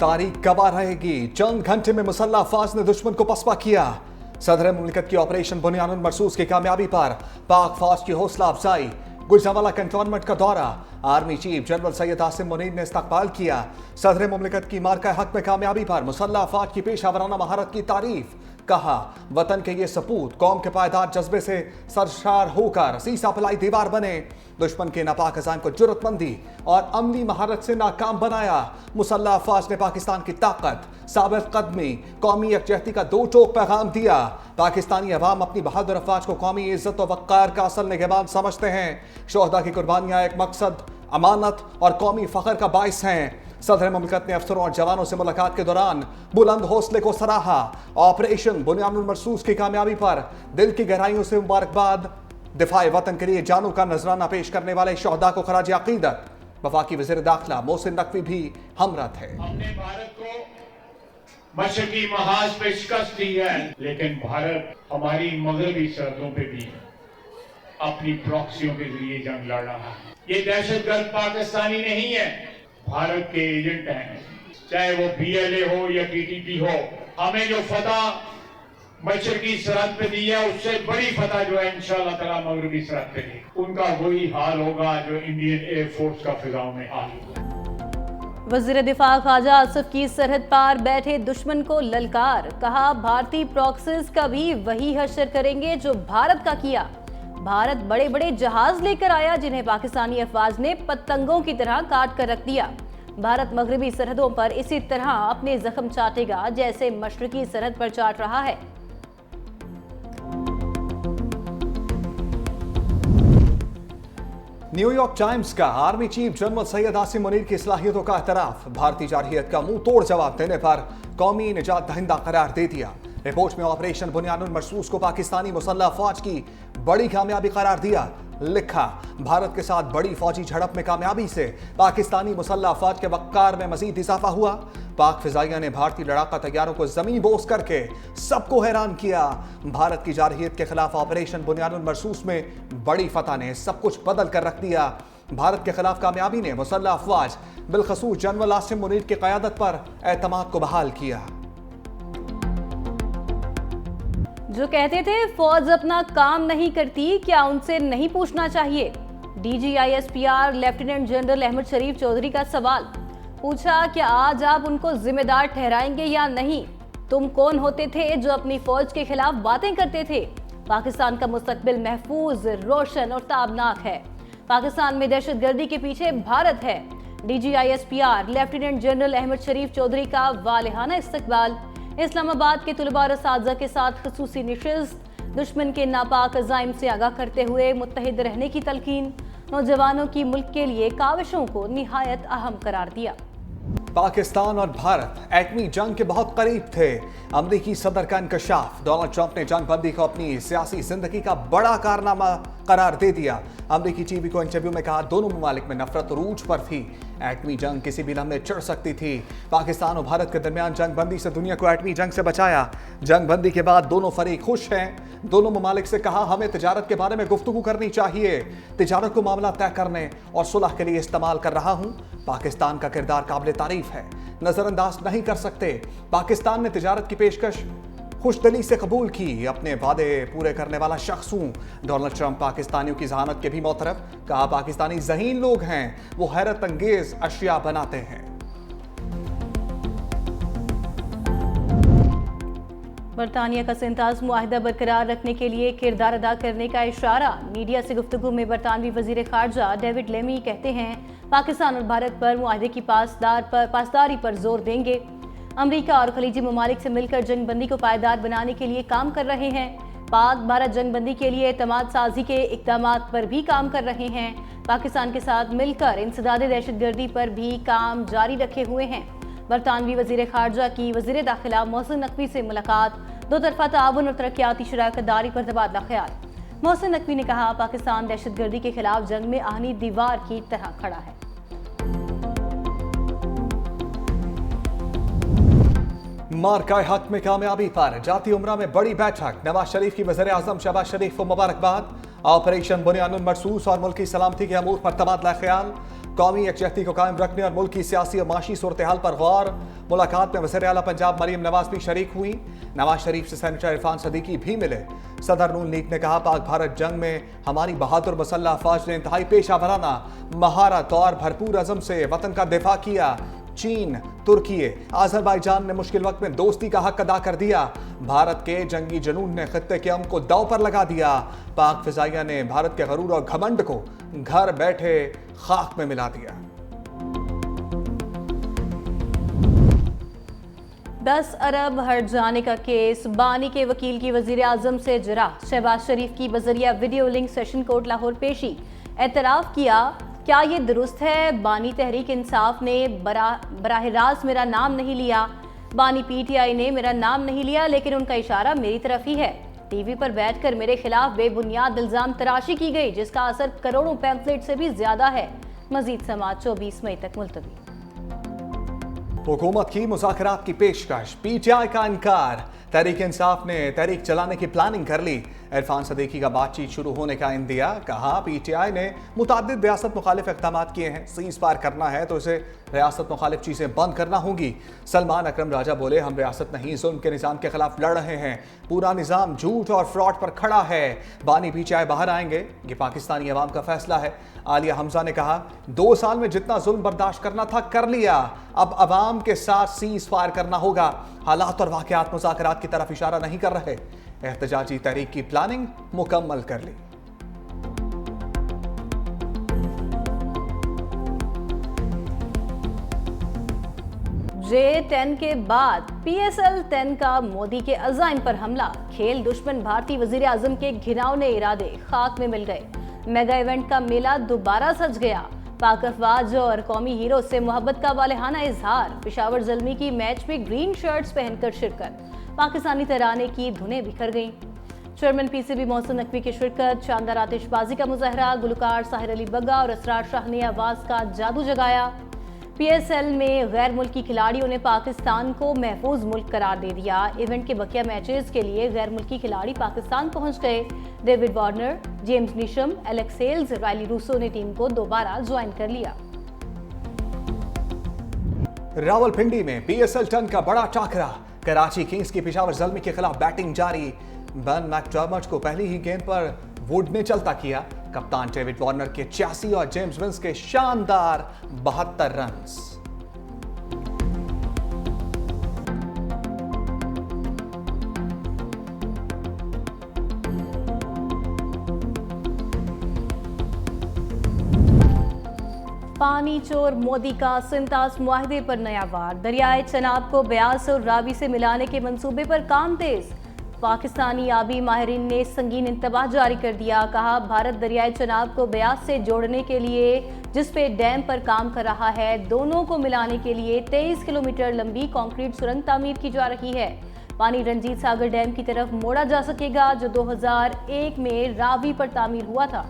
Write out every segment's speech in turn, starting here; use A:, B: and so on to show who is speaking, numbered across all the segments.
A: तारीख गवाह रहेगी। चंद घंटे में मुसल्लह अफवाज ने दुश्मन को पसपा किया। सदर मुमलिकत की ऑपरेशन बुनियानुल मरसूस की कामयाबी पर पाक फौज की हौसला अफजाई। गुजरांवाला कंटोनमेंट का दौरा, army chief general Syed Asim Munir ने इस्तकबाल किया। सदर मुमलिकत की मार्का हक में कामयाबी पर मुसल्लह अफवाज की पेशावराना महारत की तारीफ। कहा, वतन के ये सपूत कौम के पायदार जज्बे से सरशार होकर सीसा पलाई दीवार बने। दुश्मन के नापाक अज़ाम को जुर्रतमंदी और अमली महारत से नाकाम बनाया। मुसल्लह अफवाज ने पाकिस्तान की ताकत, साबित कदमी, कौमी यकजहती का दो टोक पैगाम दिया। पाकिस्तानी अवाम अपनी बहादुर अफवाज को कौमी इज्जत और वक़ार का असल निगहबान समझते हैं। शोहदा की कुर्बानियां एक मकसद, अमानत और कौमी फ़ख्र का बाइस हैं। सदर मुमलिकत ने अफसरों और जवानों से मुलाकात के दौरान बुलंद हौसले को सराहा। ऑपरेशन बुनियानुल मरसूस की कामयाबी पर दिल की गहराइयों से मुबारकबाद। दिफाए वतन के लिए जानों का नजराना पेश करने वाले शोहदा को खराज अकीदत। वफाकी वज़ीर दाखिला मोहसिन नकवी भी हमरत है।
B: हमने भारत को मशरकी महाज पे शिकस्त दी है, लेकिन भारत हमारी मगरबी सरहदों पे भी अपनी प्रॉक्सियों के जरिए जंग लड़ रहा है। ये दहशतगर्द पाकिस्तानी नहीं है, भारत के एजेंट हैं। चाहे वो BLA हो या TTP हो, हमें जो फतह मशरकी सरहद पे दी है, उससे बड़ी फतह जो है इंशाअल्लाह ताला मगरबी सरहद पे दी। उनका वही हाल होगा जो इंडियन एयरफोर्स का फिजाओं में हाल होगा।
C: वज़ीर दिफा ख्वाजा आसिफ की सरहद पार बैठे दुश्मन को ललकार। कहा, भारतीय प्रॉक्सीज का भी वही हश्र करेंगे जो भारत का किया। भारत बड़े बड़े जहाज लेकर आया जिन्हें पाकिस्तानी अफवाज ने पतंगों की तरह काट कर रख दिया। भारत मगरबी सरहदों पर इसी तरह अपने जख्म चाटेगा जैसे मशरकी सरहद पर चाट रहा है।
A: न्यूयॉर्क टाइम्स का army chief general Syed Asim Munir की सलाहियतों का एतराफ। भारतीय जारहियत का मुंह तोड़ जवाब देने पर कौमी निजात दहिंदा करार दे दिया। रिपोर्ट में ऑपरेशन बुनियानुल मरसूस को पाकिस्तानी मुसल्लह अफवाज की बड़ी कामयाबी करार दिया। लिखा, भारत के साथ बड़ी फौजी झड़प में कामयाबी से पाकिस्तानी मुसल्लह अफवाज के वक़ार में मजीद इजाफा हुआ। पाक फिजाइया ने भारतीय लड़ाका तैयारों को जमीन बोस करके सबको हैरान किया। भारत की जारहियत के खिलाफ ऑपरेशन बुनियानुल मरसूस में बड़ी फतह ने सब कुछ बदल कर रख दिया। भारत के खिलाफ कामयाबी ने मुसल्लह अफवाज बिलखसूस जनरल आसिम मुनीर की क़यादत पर एतमाद को बहाल किया।
C: जो कहते थे फौज अपना काम नहीं करती, क्या उनसे नहीं पूछना चाहिए? DGISPR लेफ्टिनेंट जनरल अहमद शरीफ चौधरी का सवाल। पूछा, क्या आज आप उनको जिम्मेदार ठहराएंगे या नहीं? तुम कौन होते थे जो अपनी फौज के खिलाफ बातें करते थे? पाकिस्तान का मुस्तकबिल महफूज, रोशन और ताबनाक है। पाकिस्तान में दहशतगर्दी के पीछे भारत है। DGISPR लेफ्टिनेंट जनरल अहमद शरीफ चौधरी का वालिहाना इस्तकबाल। इस्लामाबाद के तुलबा और असातिज़ा के साथ खसूसी निशिस्त। दुश्मन के नापाक अज़ाइम से आगाह करते हुए मुत्तहिद रहने की तलकीन। नौजवानों की मुल्क के लिए काविशों को निहायत अहम करार दिया।
A: पाकिस्तान और भारत एटमी जंग के बहुत करीब थे। अमरीकी सदर का इंकशाफ। डोनाल्ड ट्रंप ने जंग बंदी को अपनी सियासी जिंदगी का बड़ा कारनामा करार दे दिया। अमरीकी टीवी को इंटरव्यू में कहा, दोनों ममालिक में नफरत उरूज पर थी। एटमी जंग किसी भी लम्हे चिढ़ सकती थी। पाकिस्तान और भारत के दरमियान जंग बंदी से दुनिया को एटमी जंग से बचाया। जंग बंदी के बाद दोनों फरीक खुश हैं। दोनों ममालिक से कहा, हमें तिजारत के बारे में गुफ्तगू करनी चाहिए। तिजारत को मामला तय करने और सुलह के लिए इस्तेमाल कर रहा हूं। पाकिस्तान का किरदार काबिल तारीफ है, नजरअंदाज नहीं कर सकते। पाकिस्तान ने तिजारत की पेशकश खुशदिली से कबूल की। अपने वादे पूरे करने वाला शख्स हूं। डोनाल्ड ट्रंप पाकिस्तानियों की जहानत के भी मोतरफ। कहा, पाकिस्तानी ज़हीन लोग हैं, वो हैरत अंगेज अशिया बनाते हैं।
C: बरतानिया का सिंताज मुआहिदा बरकरार रखने के लिए किरदार अदा करने का इशारा। मीडिया से गुफ्तगू में बरतानवी वजीर खारजा डेविड लेमी कहते हैं, पाकिस्तान और भारत पर मुआहिदे की पासदारी पर जोर देंगे। अमेरिका और खलीजी ममालिक से मिलकर जंग बंदी को पायदार बनाने के लिए काम कर रहे हैं। पाक भारत जंग बंदी के लिए एतमाद साजी के इक़दामात पर भी काम कर रहे हैं। पाकिस्तान के साथ मिलकर इंसदाद दहशतगर्दी पर भी काम जारी रखे हुए हैं। बरतानवी वजीर खारजा की वजीर दाखिला मोहसिन नकवी से मुलाकात। दो तरफा ताउन और तरक्याती शराकतदारी पर तबादला ख्याल। मोहसिन नकवी ने कहा, पाकिस्तान दहशतगर्दी के खिलाफ जंग में आहनी दीवार की तरह खड़ा है।
A: मार्का हक में कामयाबी पर जाती उमरा में बड़ी बैठक। नवाज शरीफ की वज़ीर आज़म शहबाज शरीफ को मुबारकबाद। ऑपरेशन बुनियानुल मरसूस और मुल्की सलामती के अमूर पर तबादला ख्याल। कौमी यकजहती को कायम रखने और मुल्क की सियासी और माशी सूरत हाल पर गौर। मुलाकात में वज़ीर आला पंजाब मरियम नवाज भी शरीक हुई। नवाज शरीफ से सेनेटर इरफान सदीकी भी मिले। सदर नून लीग ने कहा, पाक भारत जंग में हमारी बहादुर मुसल्लह अफवाज ने इंतहाई पेशा वराना महारत और भरपूर अज़म से वतन का दिफा किया। चीन, तुर्की, आज़रबाईजान ने मुश्किल वक्त में दोस्ती का हक अदा कर दिया। भारत के जंगी जुनून ने खित्ते के अमन को दांव पर लगा दिया। पाक फिजाइया ने भारत के गरूर और घमंड को घर बैठे खाक में मिला दिया।
C: 10 अरब हट जाने का केस, बानी के वकील की वजीर आजम से जरा। शहबाज शरीफ की बजरिया video link session court Lahore पेशी। एतराफ़ किया, क्या ये दुरुस्त है? बानी तहरीक इंसाफ ने बराह रास्त मेरा नाम नहीं लिया। बानी पीटीआई ने मेरा नाम नहीं लिया, लेकिन उनका इशारा मेरी तरफ ही है। टीवी पर बैठकर मेरे खिलाफ बेबुनियाद इल्जाम तराशी की गई, जिसका असर करोड़ों पैम्फलेट से भी ज्यादा है। मजीद समात 24 मई तक मुलतवी।
A: हुकूमत की मुज़ाकरात की पेशकश, पीटीआई का इनकार। तहरीक इंसाफ ने तहरीक चलाने की प्लानिंग कर ली। इरफान सदीकी का बातचीत शुरू होने का इंदिया। कहा, पीटीआई ने मुताद्दिद रियासत मुखालिफ इक़दाम किए हैं। सीज़ फायर करना है तो इसे रियासत मुखालिफ चीज़ें बंद करना होंगी। सलमान अकरम राजा बोले, हम रियासत नहीं जुल्म के निज़ाम के खिलाफ लड़ रहे हैं। पूरा निज़ाम झूठ और फ्रॉड पर खड़ा है। बानी पीटीआई बाहर आएंगे, ये पाकिस्तानी अवाम का फैसला है। आलिया हमजा ने कहा, 2 साल में जितना जुल्म बर्दाश्त करना था कर लिया, अब अवाम के साथ सीज़ फायर करना होगा। हालात और वाक़यात मुज़ाकरात की तरफ इशारा नहीं कर रहे। एहतजाजी तहरीक की प्लानिंग मुकम्मल कर ली।
C: J10 के बाद PSL 10 का मोदी के अज़ाइम पर हमला। खेल दुश्मन भारतीय वजीर आजम के घिनौने इरादे खाक में मिल गए। मेगा इवेंट का मेला दोबारा सज गया। पाक अफवाज और कौमी हीरो से मोहब्बत का वालेहाना इजहार। पेशावर ज़ल्मी की मैच में ग्रीन शर्ट्स पहनकर शिरकत। पाकिस्तानी तराने की धुनें बिखर गईं। चेयरमैन PCB मोहसिन नकवी की शिरकत। शानदार आतिशबाजी का मुजाहरा। गुलकार साहिर अली बग्गा और असरार शाह ने आवाज़ का जादू जगाया। PSL में गैर मुल्की खिलाड़ियों ने पाकिस्तान को महफूज मुल्क करार दे दिया। इवेंट के बकिया मैचेस के लिए गैर मुल्की खिलाड़ी पाकिस्तान पहुंच गए। David Warner, James Neesham, Alex Hales, Rilee Rossouw ने टीम को दोबारा ज्वाइन कर लिया।
A: रावलपिंडी में PSL 10 का बड़ा टाकरा। कराची किंग्स की पेशावर ज़ल्मी के खिलाफ बैटिंग जारी। बन मैकडर्मट को पहली ही गेंद पर वुड ने चलता किया। कप्तान डेविड वार्नर के 86 और जेम्स विंस के शानदार 72 रन्स।
C: पानी चोर मोदी का सिंतास मुआहदे पर नया वार। दरियाए चनाब को ब्यास और रावी से मिलाने के मंसूबे पर काम तेज। पाकिस्तानी आबी माहिरीन ने संगीन इंतबाह जारी कर दिया। कहा, भारत दरियाए चनाब को ब्यास से जोड़ने के लिए जिस पे डैम पर काम कर रहा है, दोनों को मिलाने के लिए 23 किलोमीटर लंबी कंक्रीट सुरंग तामीर की जा रही है। पानी रंजीत सागर डैम की तरफ मोड़ा जा सकेगा, जो 2001 में रावी पर तामीर हुआ था।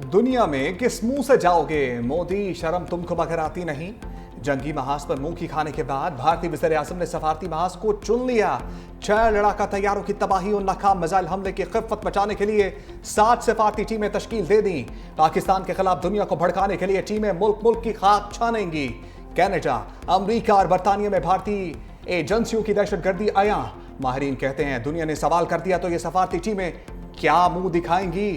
A: दुनिया में किस मुंह से जाओगे? मोदी, शर्म तुमको मगर आती नहीं। जंगी महाज पर मुंह की खाने के बाद भारतीय वज़ीर आज़म ने सफारती महाज को चुन लिया। 6 लड़ाका तैयारों की तबाही और नाकाम मिसाइल हमले की खिफ़त बचाने के लिए 7 सफारती टीमें तश्कील दे दी। पाकिस्तान के खिलाफ दुनिया को भड़काने के लिए टीमें मुल्क की खाक छानेंगी। कनाडा, अमरीका और बरतानिया में भारतीय एजेंसियों की दहशतगर्दी आया। माहिरीन कहते हैं, दुनिया ने सवाल कर दिया तो ये सफारती टीमें क्या मुंह दिखाएंगी?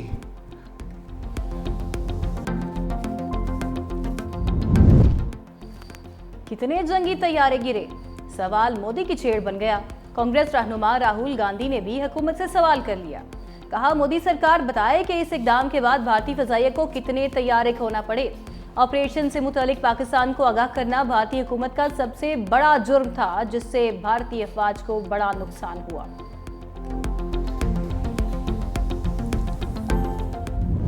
C: कितने जंगी तैयारे गिरे? सवाल मोदी की छेड़ बन गया। कांग्रेस रहनुमा राहुल गांधी ने भी हुकूमत से सवाल कर लिया। कहा, मोदी सरकार बताए कि इस इकदाम के बाद भारतीय फजाइया को कितने तैयारे खोना पड़े। ऑपरेशन से मुतालिक पाकिस्तान को आगाह करना भारतीय हुकूमत का सबसे बड़ा जुर्म था, जिससे भारतीय अफवाज को बड़ा नुकसान हुआ।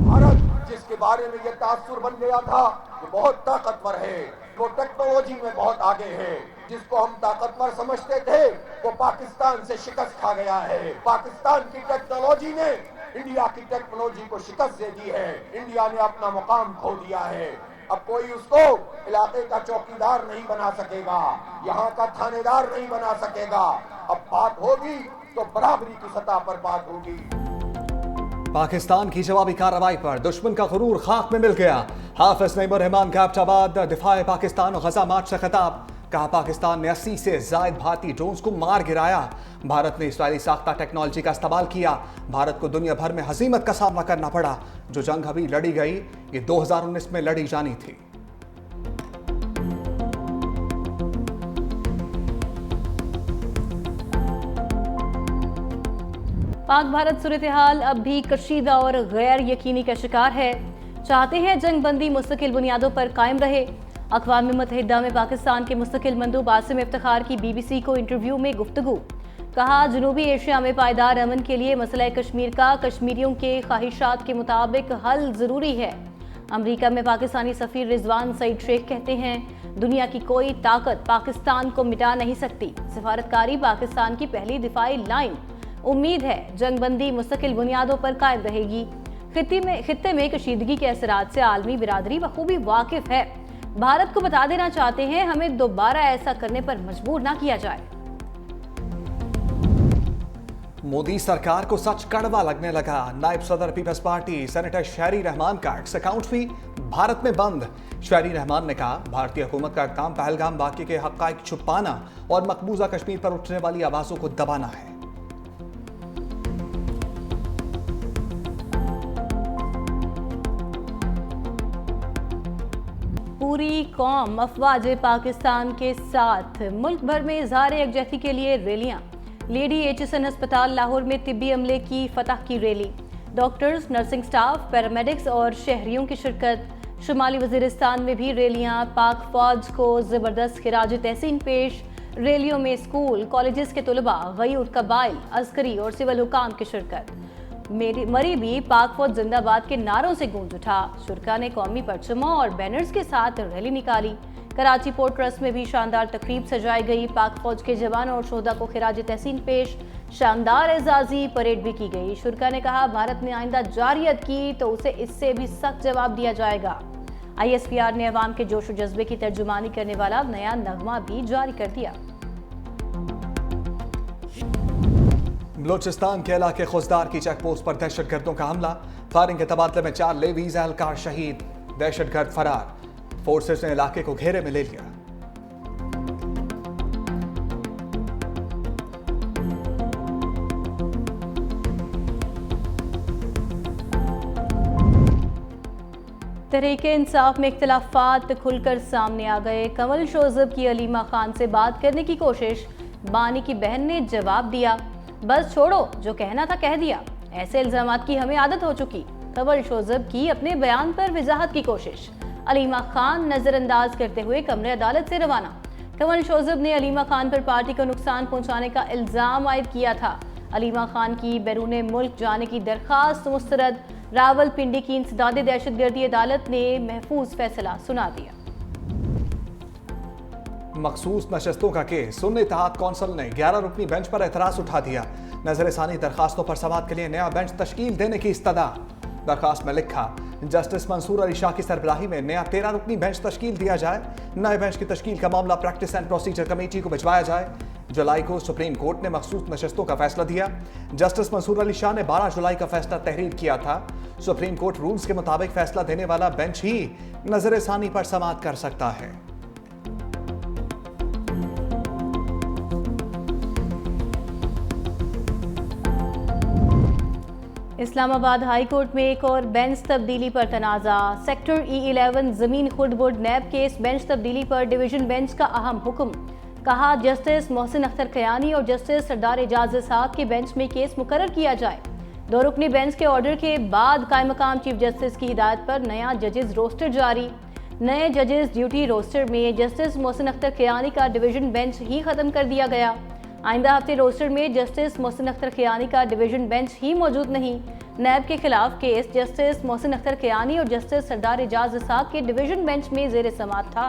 D: भारत जिसके बारे में यह तासुर बन गया था कि बहुत ताकतवर है, वो टेक्नोलॉजी में बहुत आगे है, जिसको हम ताकतवर समझते थे वो पाकिस्तान से शिकस्त खा गया है। पाकिस्तान की टेक्नोलॉजी ने इंडिया की टेक्नोलॉजी को शिकस्त दे दी है। इंडिया ने अपना मुकाम खो दिया है। अब कोई उसको इलाके का चौकीदार नहीं बना सकेगा, यहाँ का थानेदार नहीं बना सकेगा। अब बात होगी तो बराबरी की सतह पर बात होगी।
A: पाकिस्तान की जवाबी कार्रवाई पर दुश्मन का गुरूर खाक में मिल गया। हाफिज नईमुर रहमान का एबटाबाद दिफाए पाकिस्तान और गजा मार्च से खिताब। कहा पाकिस्तान ने 80 से जायद भारतीय ड्रोन्स को मार गिराया। भारत ने इस्राएली साख्ता टेक्नोलॉजी का इस्तेमाल किया। भारत को दुनिया भर में हजीमत का सामना करना पड़ा। जो जंग अभी लड़ी गई ये 2019 में लड़ी जानी थी।
C: पाक भारत सूरत हाल अब भी कशीदा और गैर यकीनी का शिकार है। चाहते हैं जंग बंदी मुस्तकिल बुनियादों पर कायम रहे। अक़वाम मुत्तहिदा में पाकिस्तान के मुस्तकिल मंदूब आसिम इफ्तिखार की BBC को इंटरव्यू में गुफ्तगू। कहा जनूबी एशिया में पायदार अमन के लिए मसला कश्मीर का कश्मीरियों के ख्वाहिशात के मुताबिक हल ज़रूरी है। अमरीका में पाकिस्तानी सफ़ीर रिजवान सईद शेख कहते हैं दुनिया की कोई ताकत पाकिस्तान को मिटा नहीं सकती। सफारतकारी पाकिस्तान की पहली दिफाई लाइन। उम्मीद है जंगबंदी मुस्तकिल बुनियादों पर कायम रहेगी। खित्ते में कशीदगी के असरात से आलमी बिरादरी बखूबी वाकिफ है। भारत को बता देना चाहते हैं हमें दोबारा ऐसा करने पर मजबूर ना किया जाए।
A: मोदी सरकार को सच कड़वा लगने लगा। नायब सदर पीपल्स पार्टी सेनेटर शहरी रहमान का एक्स अकाउंट भी भारत में बंद। शहरी रहमान ने कहा भारतीय हुकूमत का काम पहलगाम वाक़े के हक़ाइक़ छुपाना और मकबूजा कश्मीर पर उठने वाली आवाज़ों को दबाना है।
C: पूरी कौम अफवाज पाकिस्तान के साथ। मुल्क भर में इजहार यकजहती के लिए रैलियां। लेडी एचएसएन अस्पताल लाहौर में तिब्बी अमले की फतह की rally. Doctors, nursing staff, paramedics और शहरियों की शिरकत। शुमाली वजीरिस्तान में भी रैलियां। पाक फौज को ज़बरदस्त खिराज तहसीन पेश। रैलियों में स्कूल कॉलेजेस के तलबा, गयूर, कबाइल, अस्करी और सिविल हुकाम की शिरकत। मरी भी पाक फौज जिंदाबाद के नारों से गूंज उठा। शुरका ने कौमी परचमों और बैनर्स के साथ रैली निकाली। कराची पोर्ट ट्रस्ट में भी शानदार तकरीब सजाई गई। पाक फौज के जवानों और शोहदा को खिराज तहसीन पेश। शानदार एजाजी परेड भी की गई। शुरका ने कहा भारत ने आइंदा जारियत की तो उसे इससे भी सख्त जवाब दिया जाएगा। ISPR ने अवाम के जोश और जज्बे की तर्जुमानी करने वाला नया नगमा भी जारी कर दिया।
A: बलोचिस्तान के इलाके खुजदार की चेक पोस्ट पर दहशतगर्दों का हमला। फायरिंग के तबादले में 4 लेवीज एहलकार शहीद। दहशतगर्द फरार। फोर्सेस ने इलाके को घेरे में ले लिया।
C: तहरीके इंसाफ में इख्तिलाफात खुलकर सामने आ गए। कंवल शोजब की अलीमा खान से बात करने की कोशिश। बानी की बहन ने जवाब दिया बस छोड़ो, जो कहना था कह दिया। ऐसे इल्जामात की हमें आदत हो चुकी। कंवल शोजब की अपने बयान पर वजाहत की कोशिश। अलीमा खान नजरअंदाज करते हुए कमरे अदालत से रवाना। कंवल शोजब ने अलीमा खान पर पार्टी को नुकसान पहुंचाने का इल्जाम आयद किया था। अलीमा खान की बैरून मुल्क जाने की दरखास्त मुस्तरद। रावलपिंडी की इंसदाद दहशतगर्दी अदालत ने महफूज फैसला सुना दिया।
A: मखसूस नशस्तों का केस सुन्नी इत्तेहाद कौंसिल ने 11 रुकनी बेंच पर एतराज उठा दिया। नजरसानी दरखास्तों पर समाअत के लिए नया बेंच तश्कील देने की इस्तदा। दरखास्त में लिखा जस्टिस मंसूर अली शाह की सरबराही में नया 13 रुकनी बेंच तश्कील दिया जाए। नए बेंच की तश्कील का मामला प्रैक्टिस एंड प्रोसीजर कमेटी को भिजवाया जाए। जुलाई को सुप्रीम कोर्ट ने मखसूस नशस्तों का फैसला दिया। जस्टिस मंसूर अली शाह ने 12 जुलाई का फैसला तहरीर किया था। सुप्रीम कोर्ट रूल्स के मुताबिक फैसला देने वाला बेंच ही नजरसानी पर समाअत कर सकता है।
C: इस्लामाबाद हाई कोर्ट में एक और बेंच तब्दीली पर तनाज़ा। सेक्टर E11 जमीन खुर्द बोर्ड नैब केस बेंच तब्दीली पर डिवीजन बेंच का अहम हुक्म। कहा जस्टिस मोहसिन अख्तर खयानी और जस्टिस सरदार एजाज साहब के बेंच में केस मुकर्रर किया जाए। 2 रुकनी बेंच के ऑर्डर के बाद कायम मकाम चीफ जस्टिस की हिदायत पर नया जजेस रोस्टर जारी। नए जजेस ड्यूटी रोस्टर में जस्टिस मोहसिन अख्तर खयानी का डिवीजन बेंच ही खत्म कर दिया गया। आइंदा हफ्ते रोस्टर में जस्टिस मोहसिन अख्तर खयानी का डिवीजन बेंच ही मौजूद नहीं। नैब के खिलाफ केस जस्टिस मोहसिन अख्तर खयानी और जस्टिस सरदार एजाज साहब के डिवीजन बेंच में जेर समाअत था।